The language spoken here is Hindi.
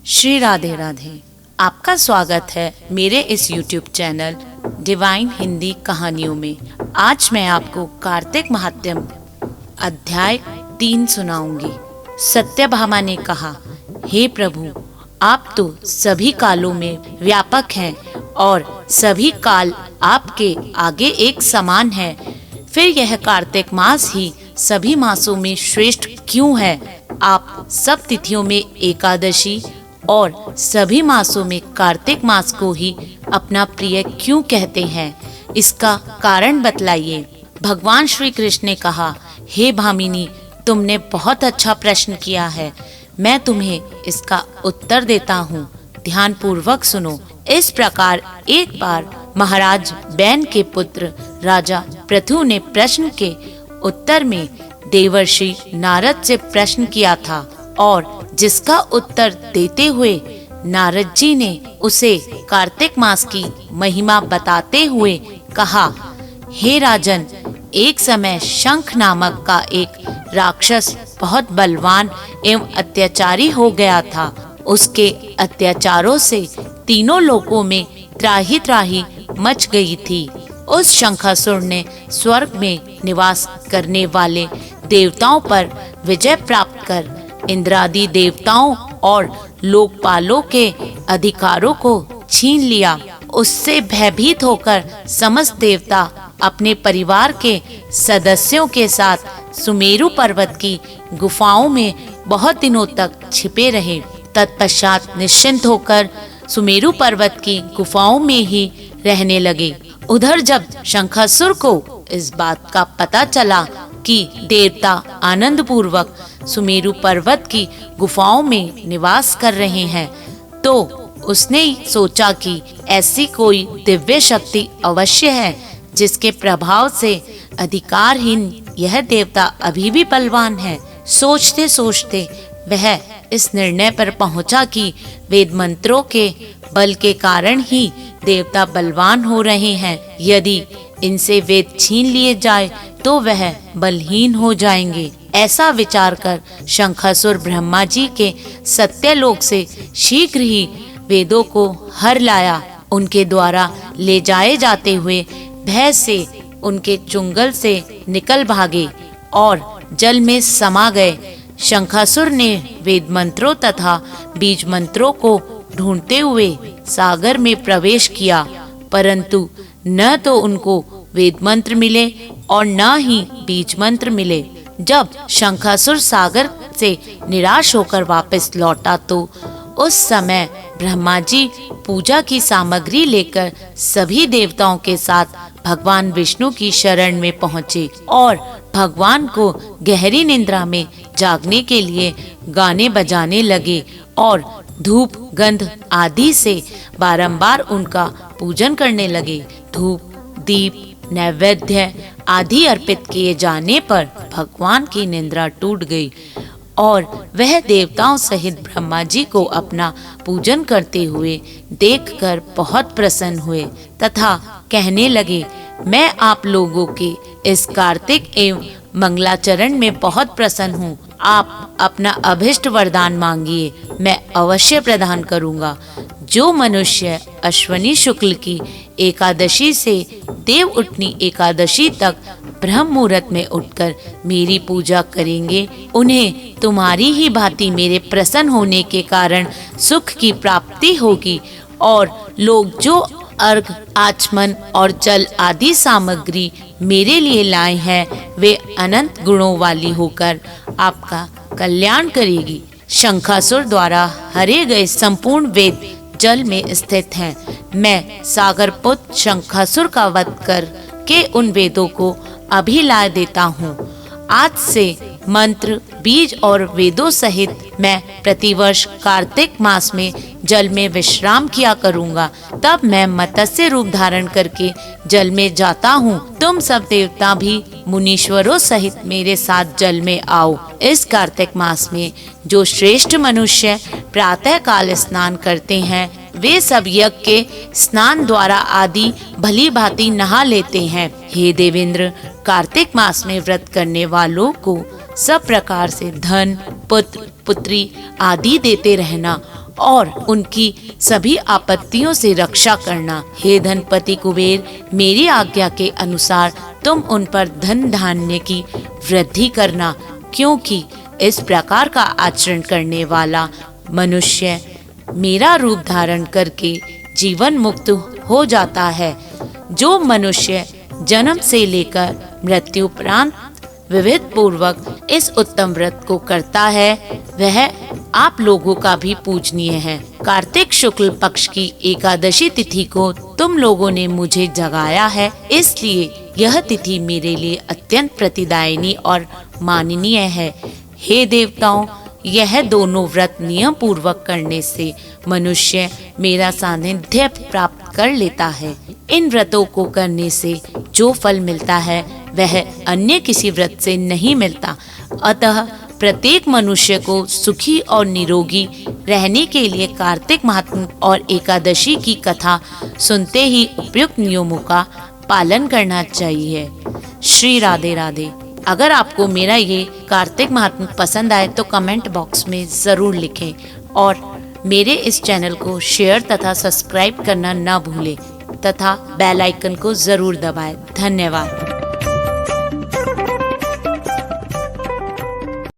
श्री राधे राधे। आपका स्वागत है मेरे इस YouTube चैनल डिवाइन हिंदी कहानियों में। आज मैं आपको कार्तिक महात्म्य अध्याय 3 सुनाऊंगी। सत्यभामा ने कहा, हे प्रभु, आप तो सभी कालों में व्यापक हैं और सभी काल आपके आगे एक समान है। फिर यह कार्तिक मास ही सभी मासों में श्रेष्ठ क्यों है? आप सब तिथियों में एकादशी और सभी मासों में कार्तिक मास को ही अपना प्रिय क्यों कहते हैं? इसका कारण बतलाइए। भगवान श्री कृष्ण ने कहा, हे भामिनी, तुमने बहुत अच्छा प्रश्न किया है। मैं तुम्हें इसका उत्तर देता हूँ, ध्यान पूर्वक सुनो। इस प्रकार एक बार महाराज बैन के पुत्र राजा पृथु ने प्रश्न के उत्तर में देवर्षि नारद से प्रश्न किया था और जिसका उत्तर देते हुए नारद जी ने उसे कार्तिक मास की महिमा बताते हुए कहा, हे राजन, एक समय शंख नामक का एक राक्षस बहुत बलवान एवं अत्याचारी हो गया था। उसके अत्याचारों से तीनों लोकों में त्राही त्राही मच गई थी। उस शंखासुर ने स्वर्ग में निवास करने वाले देवताओं पर विजय प्राप्त कर इंद्रादि देवताओं और लोकपालों के अधिकारों को छीन लिया। उससे भयभीत होकर समस्त देवता अपने परिवार के सदस्यों के साथ सुमेरु पर्वत की गुफाओं में बहुत दिनों तक छिपे रहे। तत्पश्चात निश्चिंत होकर सुमेरु पर्वत की गुफाओं में ही रहने लगे। उधर जब शंखासुर को इस बात का पता चला कि देवता आनंद पूर्वक सुमेरु पर्वत की गुफाओं में निवास कर रहे हैं, तो उसने सोचा कि ऐसी कोई दिव्य शक्ति अवश्य है जिसके प्रभाव से अधिकारहीन यह देवता अभी भी बलवान है। सोचते सोचते वह इस निर्णय पर पहुंचा कि वेद मंत्रों के बल के कारण ही देवता बलवान हो रहे हैं। यदि इनसे वेद छीन लिए जाए तो वह बलहीन हो जाएंगे। ऐसा विचार कर शंखासुर ब्रह्मा जी के सत्यलोक से शीघ्र ही वेदों को हर लाया। उनके द्वारा ले जाए जाते हुए भय से उनके चुंगल से निकल भागे और जल में समा गए। शंखासुर ने वेद मंत्रों तथा बीज मंत्रों को ढूंढते हुए सागर में प्रवेश किया, परंतु न तो उनको वेद मंत्र मिले और न ही बीज मंत्र मिले। जब शंखासुर सागर से निराश होकर वापस लौटा तो उस समय ब्रह्मा जी पूजा की सामग्री लेकर सभी देवताओं के साथ भगवान विष्णु की शरण में पहुँचे और भगवान को गहरी निद्रा में जागने के लिए गाने बजाने लगे और धूप गंध आदि से बारंबार उनका पूजन करने लगे। धूप दीप नैवेद्य आदि अर्पित किए जाने पर भगवान की निद्रा टूट गई और वह देवताओं सहित ब्रह्मा जी को अपना पूजन करते हुए देखकर बहुत प्रसन्न हुए तथा कहने लगे, मैं आप लोगों के इस कार्तिक एवं मंगलाचरण में बहुत प्रसन्न हूँ। आप अपना अभिष्ट वरदान मांगिए, मैं अवश्य प्रदान करूँगा। जो मनुष्य अश्वनी शुक्ल की एकादशी से देव उठनी एकादशी तक ब्रह्म मुहूर्त में उठकर मेरी पूजा करेंगे, उन्हें तुम्हारी ही भांति मेरे प्रसन्न होने के कारण सुख की प्राप्ति होगी। और लोग जो अर्घ आचमन और जल आदि सामग्री मेरे लिए लाए हैं, वे अनंत गुणों वाली होकर आपका कल्याण करेगी। शंखासुर द्वारा हरे गए संपूर्ण वेद जल में स्थित हैं। मैं सागर पुत्र शंखासुर का वध कर के उन वेदों को अभी ला देता हूँ। आज से मंत्र बीज और वेदों सहित मैं प्रतिवर्ष कार्तिक मास में जल में विश्राम किया करूँगा। तब मैं मत्स्य रूप धारण करके जल में जाता हूँ। तुम सब देवता भी मुनीश्वरों सहित मेरे साथ जल में आओ। इस कार्तिक मास में जो श्रेष्ठ मनुष्य प्रातः काल स्नान करते हैं, वे सब यज्ञ के स्नान द्वारा आदि भली भांति नहा लेते हैं। हे देवेंद्र, कार्तिक मास में व्रत करने वालों को सब प्रकार से धन पुत्र पुत्री आदि देते रहना और उनकी सभी आपत्तियों से रक्षा करना। हे धनपति कुबेर, मेरी आज्ञा के अनुसार तुम उन पर धन धान्य की वृद्धि करना, क्योंकि इस प्रकार का आचरण करने वाला मनुष्य मेरा रूप धारण करके जीवन मुक्त हो जाता है। जो मनुष्य जन्म से लेकर मृत्यु उपरांत विविध पूर्वक इस उत्तम व्रत को करता है, वह आप लोगों का भी पूजनीय है। कार्तिक शुक्ल पक्ष की एकादशी तिथि को तुम लोगों ने मुझे जगाया है, इसलिए यह तिथि मेरे लिए अत्यंत प्रतिदायिनी और माननीय है। हे देवताओं, यह दोनों व्रत नियम पूर्वक करने से मनुष्य मेरा सानिध्य प्राप्त कर लेता है। इन व्रतों को करने से जो फल मिलता है वह अन्य किसी व्रत से नहीं मिलता। अतः प्रत्येक मनुष्य को सुखी और निरोगी रहने के लिए कार्तिक महात्म्य और एकादशी की कथा सुनते ही उपयुक्त नियमों का पालन करना चाहिए। श्री राधे राधे। अगर आपको मेरा ये कार्तिक महात्म्य पसंद आए तो कमेंट बॉक्स में ज़रूर लिखें और मेरे इस चैनल को शेयर तथा सब्सक्राइब करना ना भूलें तथा बेल आइकन को ज़रूर दबाएं। धन्यवाद।